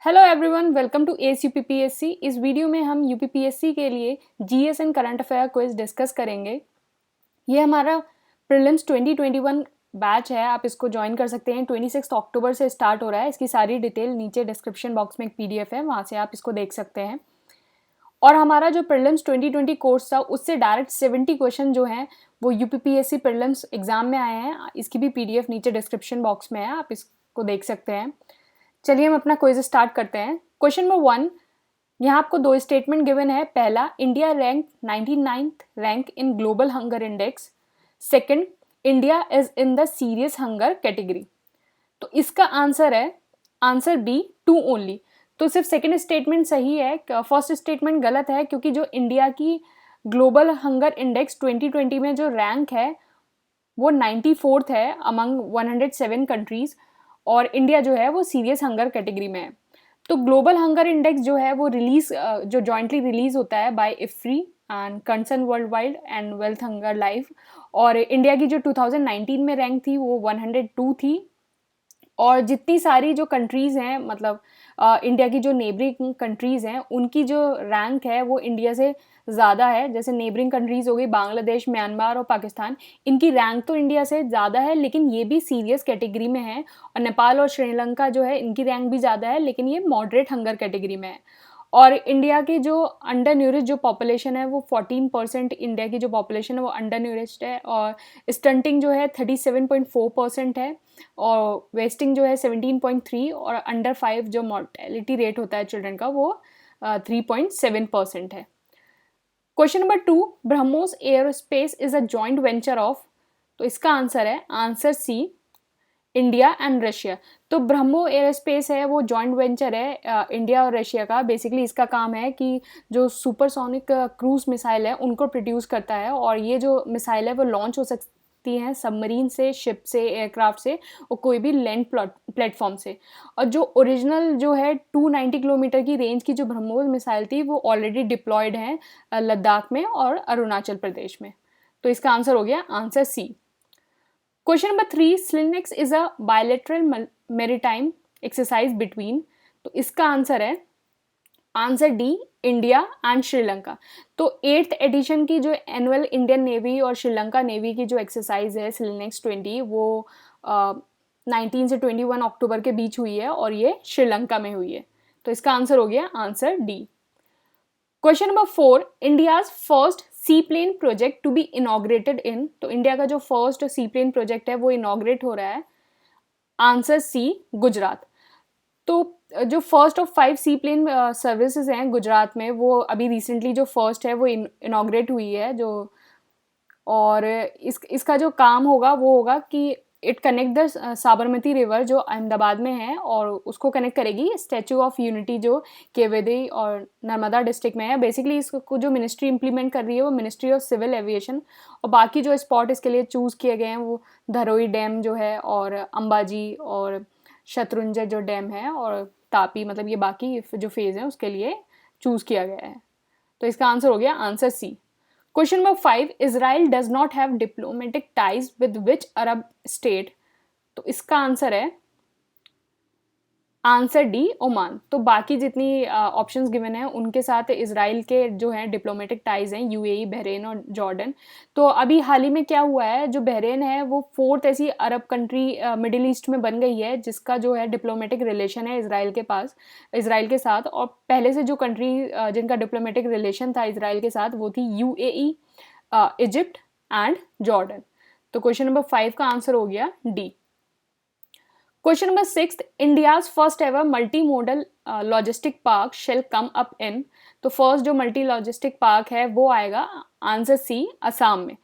Hello everyone, welcome to S UPPSC. इस video में हम यूपीपीएससी के लिए GS and current affair quiz discuss करेंगे। ये हमारा प्रीलिम्स 2021 बैच है, आप इसको ज्वाइन कर सकते हैं। 26 अक्टूबर से स्टार्ट हो रहा है। इसकी सारी डिटेल नीचे डिस्क्रिप्शन बॉक्स में एक पीडीएफ है, वहाँ से आप इसको देख सकते हैं। और हमारा जो प्रीलिम्स 2020 कोर्स था उससे डायरेक्ट 70 क्वेश्चन जो हैं वो यूपीपीएससी प्रीलिम्स एग्जाम में आए हैं। इसकी भी पीडीएफ नीचे डिस्क्रिप्शन बॉक्स में है, आप इसको देख सकते हैं। चलिए हम अपना क्विज स्टार्ट करते हैं। क्वेश्चन नंबर 1, यहाँ आपको दो स्टेटमेंट गिवन है। पहला, India rank 99th rank in global hunger index. Second, India is in the serious hunger category. तो इसका आंसर है आंसर बी, 2 ओनली। तो सिर्फ सेकंड स्टेटमेंट सही है, फर्स्ट स्टेटमेंट गलत है, क्योंकि जो इंडिया की ग्लोबल हंगर इंडेक्स 2020 में जो रैंक है वो 94th है अमंग 107 कंट्रीज, और इंडिया जो है वो सीरियस हंगर कैटेगरी में है। तो ग्लोबल हंगर इंडेक्स जो है वो जो जॉइंटली रिलीज होता है by IFPRI and concern worldwide and Welthungerhilfe, और इंडिया की जो 2019 में रैंक थी वो 102 थी। और जितनी सारी जो कंट्रीज़ हैं, मतलब इंडिया की जो नेबरिंग कंट्रीज़ हैं, उनकी जो रैंक है वो इंडिया से ज़्यादा है। जैसे नेबरिंग कंट्रीज़ हो गई बांग्लादेश, म्यांमार और पाकिस्तान, इनकी रैंक तो इंडिया से ज़्यादा है, लेकिन ये भी सीरियस कैटेगरी में है। और नेपाल और श्रीलंका जो है इनकी रैंक भी ज़्यादा है, लेकिन ये मॉडरेट हंगर कैटेगरी में है। और इंडिया की जो अंडर न्यूरिश जो पॉपुलेशन है वो 14%, इंडिया की जो पॉपुलेशन है वो अंडर न्यूरिश्ड है। और स्टंटिंग जो है 37.4% है, और वेस्टिंग जो है 17.3, और अंडर 5 जो मॉर्टेलिटी रेट होता है चिल्ड्रन का वो 3.7% है। Question number 2, BrahMos aerospace is a joint venture of. तो इसका आंसर है answer C, India and Russia. तो ब्रह्मो एयरोस्पेस है वो जॉइंट वेंचर है इंडिया और रशिया का। बेसिकली इसका काम है कि जो सुपरसोनिक क्रूज मिसाइल है उनको प्रोड्यूस करता है, और ये जो मिसाइल है वो लॉन्च हो सकती हैं सबमरीन से, शिप से, एयरक्राफ्ट से, और कोई भी लैंड प्लेटफॉर्म से। और जो ओरिजिनल जो है 290 किलोमीटर की रेंज की जो ब्रह्मोस मिसाइल थी वो ऑलरेडी डिप्लॉयड हैं लद्दाख में और अरुणाचल प्रदेश में। तो इसका आंसर हो गया answer C. Question number 3, SLINEX is a bilateral maritime exercise between. तो इसका आंसर है answer D, India and Sri Lanka. तो 8th एडिशन की जो एनुअल इंडियन नेवी और श्रीलंका नेवी की जो एक्सरसाइज है स्लिनेक्स 20, वो 19 से 21 अक्टूबर के बीच हुई है, और ये श्रीलंका में हुई है। तो इसका आंसर हो गया answer D. Question number 4, India's first sea plane project to be inaugurated in. तो इंडिया का जो फर्स्ट सी प्लेन प्रोजेक्ट है वो इनॉग्रेट हो रहा है, आंसर सी, गुजरात। तो जो first of 5 sea plane services हैं गुजरात में, वो अभी रिसेंटली जो फर्स्ट है वो इनॉग्रेट हुई है जो। और इसका जो काम होगा वो होगा कि it connect the Sabarmati river जो अहमदाबाद में है, और उसको कनेक्ट करेगी स्टैचू ऑफ यूनिटी जो केवदी और नर्मदा डिस्ट्रिक्ट में है। बेसिकली इसको जो मिनिस्ट्री इंप्लीमेंट कर रही है वो मिनिस्ट्री ऑफ सिविल एविएशन। और बाकी जो स्पॉट इसके लिए चूज़ किए गए हैं वो धरोई डैम जो है, और अंबाजी और शत्रुंजय जो डैम है, और तापी, मतलब ये बाकी जो फेज़ हैं उसके लिए चूज़ किया गया है। तो इसका आंसर हो गया answer C. Question number 5, Israel does not have diplomatic ties with which Arab state. तो इसका आंसर है आंसर डी, ओमान। तो बाकी जितनी ऑप्शंस गिवन हैं उनके साथ इजराइल के जो हैं डिप्लोमेटिक टाइज हैं यूएई, बहरीन और जॉर्डन। तो अभी हाल ही में क्या हुआ है, जो बहरीन है वो 4th ऐसी अरब कंट्री मिडिल ईस्ट में बन गई है जिसका जो है डिप्लोमेटिक रिलेशन है इजराइल के साथ। और पहले से जो कंट्री जिनका डिप्लोमेटिक रिलेशन था इजराइल के साथ वो थी यूएई, इजिप्ट एंड जॉर्डन। तो क्वेश्चन नंबर 5 का आंसर हो गया D. Question number 6, India's first ever multi modal logistic park shall come up in. तो फर्स्ट जो मल्टी लॉजिस्टिक पार्क है वो आएगा आंसर सी, असम में।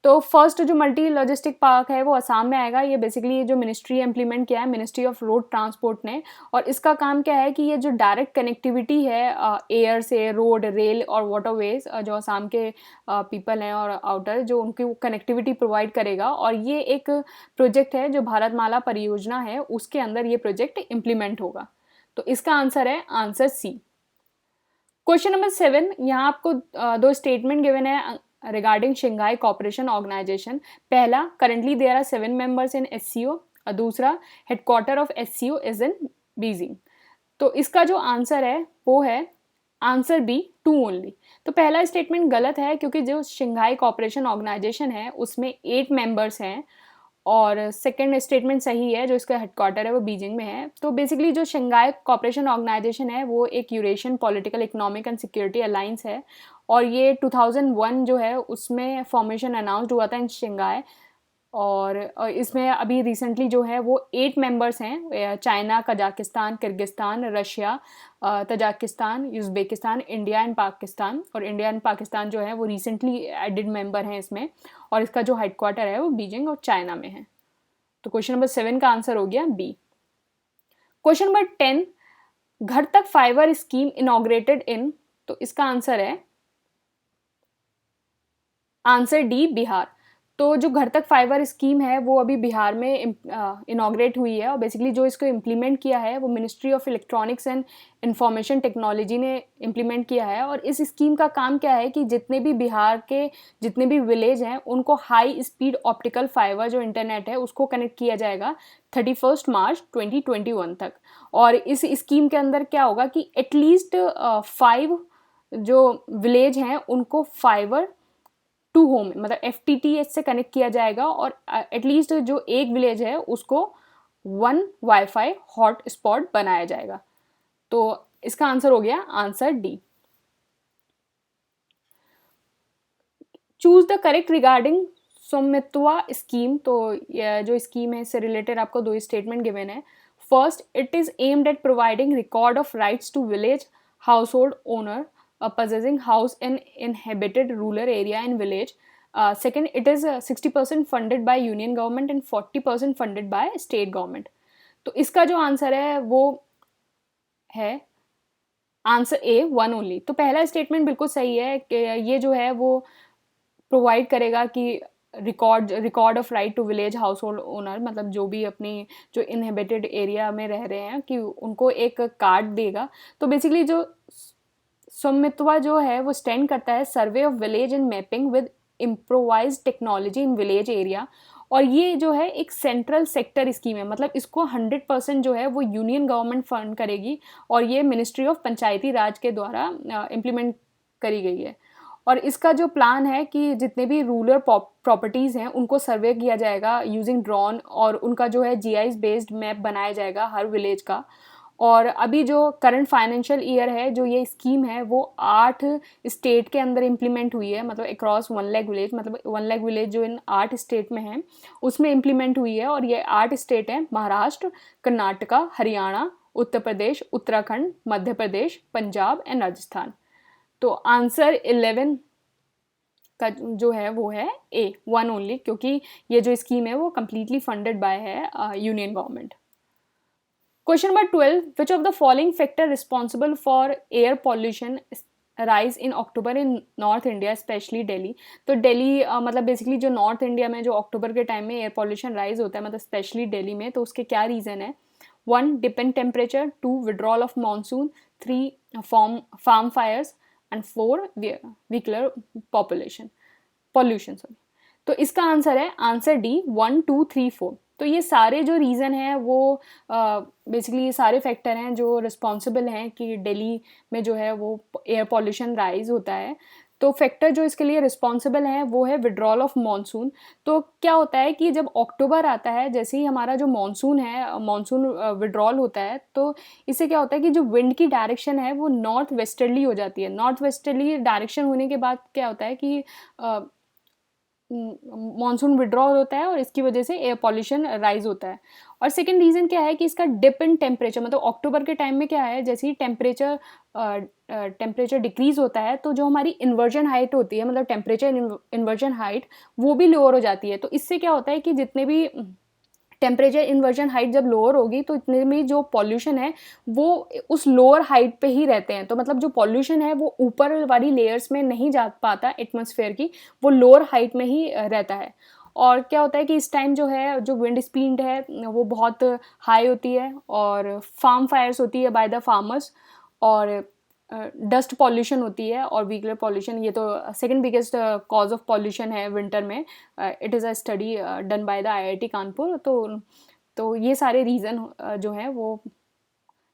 तो फर्स्ट जो मल्टी लॉजिस्टिक पार्क है वो असम में आएगा। ये बेसिकली जो मिनिस्ट्री इम्प्लीमेंट किया है मिनिस्ट्री ऑफ रोड ट्रांसपोर्ट ने, और इसका काम क्या है कि ये जो डायरेक्ट कनेक्टिविटी है एयर से, रोड, रेल और वाटरवेज, जो असम के पीपल हैं और आउटर, जो उनकी कनेक्टिविटी प्रोवाइड करेगा। और ये एक प्रोजेक्ट है जो भारतमाला परियोजना है, उसके अंदर ये प्रोजेक्ट इम्प्लीमेंट होगा। तो इसका आंसर है आंसर सी। क्वेश्चन नंबर 7, यहाँ आपको दो स्टेटमेंट गिवन है रिगार्डिंग शंघाई कोऑपरेशन ऑर्गेनाइजेशन। पहला, currently there are 7 members in SCO, और दूसरा, headquarter of SCO is in Beijing. तो इसका जो आंसर है वो है आंसर बी, 2 ओनली। तो पहला स्टेटमेंट गलत है क्योंकि जो शंघाई कोऑपरेशन ऑर्गेनाइजेशन है उसमें 8 मेंबर्स हैं, और सेकंड स्टेटमेंट सही है, जो इसका हेडक्वार्टर है वो बीजिंग में है। तो बेसिकली जो शंघाई कोऑपरेशन ऑर्गेनाइजेशन है वो एक Eurasian political, economic and security alliance है, और ये 2001 जो है उसमें फॉर्मेशन अनाउंस्ड हुआ था इन शंघाई। और इसमें अभी रिसेंटली जो है वो 8 मेंबर्स हैं, China, Kazakhstan, Kyrgyzstan, Russia, Tajikistan, Uzbekistan, India and Pakistan. और इंडिया एंड पाकिस्तान जो है वो रिसेंटली एडेड मेंबर हैं इसमें, और इसका जो हेडक्वार्टर है वो बीजिंग और चाइना में है। तो क्वेश्चन नंबर 7 का आंसर हो गया बी। क्वेश्चन नंबर 10, घर तक फाइबर स्कीम इनॉग्रेटेड इन, तो इसका आंसर है आंसर डी, बिहार। तो जो घर तक फाइबर स्कीम है वो अभी बिहार में इनॉग्रेट हुई है, और बेसिकली जो इसको इम्प्लीमेंट किया है वो ministry of electronics and information technology ने इम्प्लीमेंट किया है। और इस स्कीम का काम क्या है कि जितने भी बिहार के जितने भी विलेज हैं उनको हाई स्पीड ऑप्टिकल फाइबर जो इंटरनेट है उसको कनेक्ट किया जाएगा 31 मार्च 2021 तक। और इस स्कीम के अंदर क्या होगा कि एटलीस्ट 5 जो विलेज हैं उनको फाइबर टू होम मतलब FTTH से कनेक्ट किया जाएगा, और एटलीस्ट जो एक विलेज है उसको 1 वाईफाई हॉट स्पॉट बनाया जाएगा। तो इसका आंसर हो गया answer D. Choose the correct regarding SVAMITVA scheme. तो जो स्कीम है इससे रिलेटेड आपको 2 स्टेटमेंट गिवन है। First, it is aimed at providing record of rights to village household owner possessing house in inhabited rural area in village. Second, it is 60% funded by union government and 40% funded by state government. तो इसका जो answer है वो है answer A, 1 only. तो पहला statement बिल्कुल सही है कि ये जो है वो प्रोवाइड करेगा कि record of right to village household owner, मतलब जो भी अपनी जो इनहेबिटेड एरिया में रह रहे हैं कि उनको एक कार्ड देगा। तो बेसिकली जो स्वामित्व जो है वो स्टैंड करता है survey of village and mapping with improvised technology in village area. और ये जो है एक सेंट्रल सेक्टर स्कीम है, मतलब इसको 100% जो है वो यूनियन गवर्नमेंट फंड करेगी, और ये मिनिस्ट्री ऑफ पंचायती राज के द्वारा इम्प्लीमेंट करी गई है। और इसका जो प्लान है कि जितने भी रूरल प्रॉपर्टीज़ हैं उनको सर्वे किया जाएगा यूजिंग ड्रोन, और उनका जो है GIS बेस्ड मैप बनाया जाएगा हर विलेज का। और अभी जो करंट फाइनेंशियल ईयर है जो ये स्कीम है वो 8 स्टेट के अंदर इम्प्लीमेंट हुई है, मतलब अक्रॉस 1 लाख विलेज, मतलब 1 लाख विलेज जो इन 8 स्टेट में हैं उसमें इम्प्लीमेंट हुई है। और ये 8 स्टेट हैं महाराष्ट्र, कर्नाटका, हरियाणा, उत्तर प्रदेश, उत्तराखंड, मध्य प्रदेश, पंजाब एंड राजस्थान। तो आंसर 11 का जो है वो है ए, 1 ओनली, क्योंकि ये जो स्कीम है वो कम्प्लीटली फंडेड बाय है union government. Question number 12, which of the following factor responsible for air pollution rise in October in north India specially Delhi. तो दिल्ली मतलब बेसिकली जो नॉर्थ इंडिया में जो अक्टूबर के टाइम में एयर पॉल्यूशन राइज होता है, मतलब स्पेशली दिल्ली में, तो उसके क्या रीज़न है। 1, depend temperature, 2, withdrawal of monsoon, 3, farm fires and 4, vehicular pollution. तो इसका आंसर है आंसर डी, 1, 2, 3, 4। तो ये सारे जो रीज़न हैं वो बेसिकली ये सारे फैक्टर हैं जो रिस्पॉन्सिबल हैं कि दिल्ली में जो है वो एयर पॉल्यूशन राइज होता है। तो फैक्टर जो इसके लिए रिस्पॉन्सिबल हैं वो है विड्रॉल ऑफ मानसून। तो क्या होता है कि जब अक्टूबर आता है, जैसे ही हमारा जो मानसून है, मानसून विड्रॉल होता है, तो इससे क्या होता है कि जो विंड की डायरेक्शन है वो नॉर्थ वेस्टर्ली हो जाती है। नॉर्थ वेस्टर्ली डायरेक्शन होने के बाद क्या होता है कि मानसून विड्रॉल होता है और इसकी वजह से एयर पॉल्यूशन राइज होता है। और सेकंड रीज़न क्या है कि इसका डिप इन टेम्परेचर, मतलब अक्टूबर के टाइम में क्या है, जैसे ही टेम्परेचर डिक्रीज होता है तो जो हमारी इन्वर्जन हाइट होती है, मतलब टेम्परेचर इन्वर्जन हाइट, वो भी लोअर हो जाती है। तो इससे क्या होता है कि जितने भी टेम्परेचर इन्वर्जन हाइट जब लोअर होगी तो इतने में जो पॉल्यूशन है वो उस लोअर हाइट पे ही रहते हैं। तो मतलब जो पॉल्यूशन है वो ऊपर वाली लेयर्स में नहीं जा पाता एटमॉस्फेयर की, वो लोअर हाइट में ही रहता है। और क्या होता है कि इस टाइम जो है जो विंड स्पीड है वो बहुत हाई होती है, और फार्म फायर्स होती है बाय द फार्मर्स, और डस्ट पॉल्यूशन होती है, और व्हीकलर पॉल्यूशन, ये तो second biggest cause of pollution है विंटर में। It is a study done by the IIT Kanpur. तो ये सारे रीज़न जो हैं वो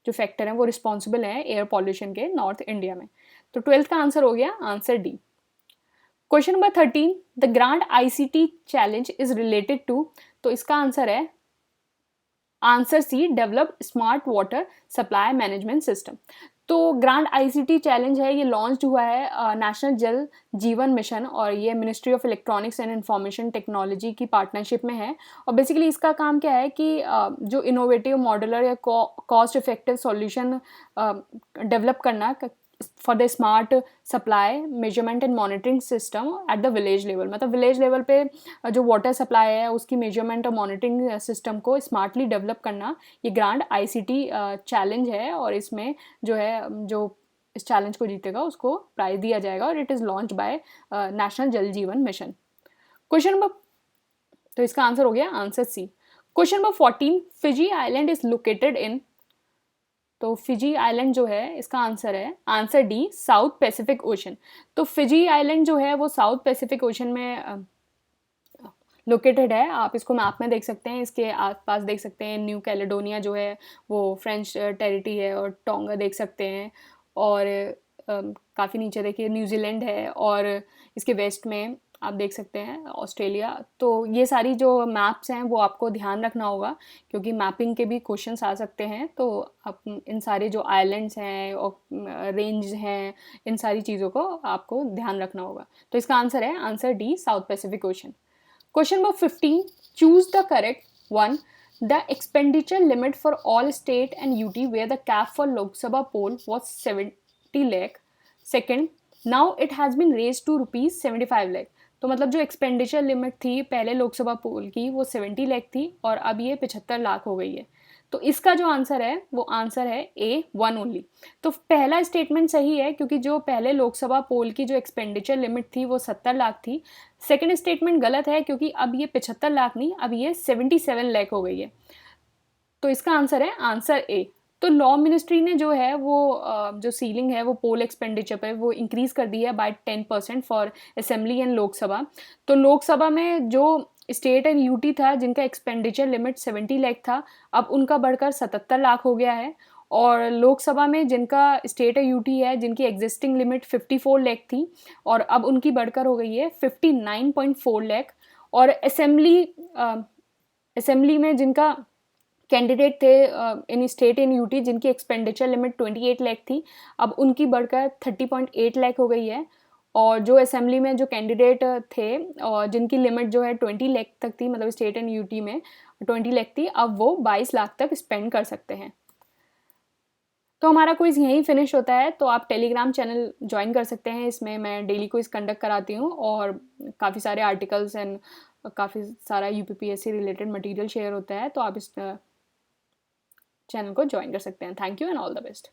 जो फैक्टर हैं वो रिस्पॉन्सिबल हैं एयर पॉल्यूशन के नॉर्थ इंडिया में। तो 12th का आंसर हो गया answer D. Question number 13, the grand ICT challenge is related to, तो इसका आंसर है answer C, develop smart water supply management system. तो ग्रांड ICT चैलेंज है, ये लॉन्च हुआ है नेशनल जल जीवन मिशन और ये ministry of electronics and information technology की पार्टनरशिप में है। और बेसिकली इसका काम क्या है कि जो इनोवेटिव मॉडुलर या कॉस्ट इफेक्टिव सॉल्यूशन डेवलप करना for the smart supply measurement and monitoring system at the village level. मतलब विलेज लेवल पे जो वाटर सप्लाई है उसकी मेजरमेंट और मॉनिटरिंग सिस्टम को स्मार्टली डेवलप करना, ये ग्रांड ICT चैलेंज है। और इसमें जो है जो इस चैलेंज को जीतेगा उसको प्राइज दिया जाएगा और it is launch by national जल जीवन मिशन। क्वेश्चन नंबर, तो इसका आंसर हो गया answer C. Question number 14, Fiji island is located in, तो फिजी आइलैंड जो है इसका आंसर है answer D, South Pacific Ocean. तो फिजी आइलैंड जो है वो साउथ पैसिफिक ओशन में लोकेटेड है। आप इसको मैप में देख सकते हैं, इसके आसपास देख सकते हैं न्यू कैलेडोनिया जो है वो फ्रेंच टेरिटरी है, और टोंगा देख सकते हैं, और काफ़ी नीचे देखिए न्यूजीलैंड है, और इसके वेस्ट में आप देख सकते हैं ऑस्ट्रेलिया। तो ये सारी जो मैप्स हैं वो आपको ध्यान रखना होगा क्योंकि मैपिंग के भी क्वेश्चंस आ सकते हैं। तो आप इन सारे जो आइलैंड्स हैं और रेंज हैं, इन सारी चीज़ों को आपको ध्यान रखना होगा। तो इसका आंसर है answer D, South Pacific ocean. Question number 15, choose the correct one. The expenditure limit for all state and UT where the cap for Lok Sabha poll was 70 lakh. Second, now it has been raised to rupees 75 lakh. तो मतलब जो expenditure limit थी पहले लोकसभा पोल की वो 70 लाख थी और अब ये 75 लाख हो गई है। तो इसका जो आंसर है वो आंसर है ए, 1 ओनली। तो पहला स्टेटमेंट सही है क्योंकि जो पहले लोकसभा पोल की जो एक्सपेंडिचर लिमिट थी वो 70 लाख थी। सेकंड स्टेटमेंट गलत है क्योंकि अब ये 75 लाख नहीं, अब ये 77 लाख हो गई है। तो इसका आंसर है आंसर ए। तो लॉ मिनिस्ट्री ने जो है वो जो सीलिंग है वो पोल एक्सपेंडिचर पे वो इंक्रीज़ कर दी है by 10% for assembly and Lok Sabha. तो लोकसभा में जो स्टेट एंड UT था जिनका एक्सपेंडिचर लिमिट 70 लाख था, अब उनका बढ़कर 77 लाख हो गया है। और लोकसभा में जिनका स्टेट और UT है जिनकी एग्जिस्टिंग लिमिट 54 लाख थी और अब उनकी बढ़कर हो गई है 59.4 लाख। और असेंबली में जिनका कैंडिडेट थे इन स्टेट इन UT जिनकी एक्सपेंडिचर लिमिट 28 लाख थी, अब उनकी बढ़कर 30.8 लाख हो गई है। और जो असेंबली में जो कैंडिडेट थे और जिनकी लिमिट जो है 20 लाख तक थी, मतलब स्टेट एंड UT में 20 लाख थी, अब वो 22 लाख तक स्पेंड कर सकते हैं। तो हमारा क्विज यहीं फिनिश होता है। तो आप टेलीग्राम चैनल ज्वाइन कर सकते हैं, इसमें मैं डेली क्विज कंडक्ट कराती हूँ और काफ़ी सारे आर्टिकल्स एंड काफ़ी सारा UPPSC रिलेटेड मटेरियल शेयर होता है। तो आप इस चैनल को ज्वाइन कर सकते हैं। Thank you and all the best.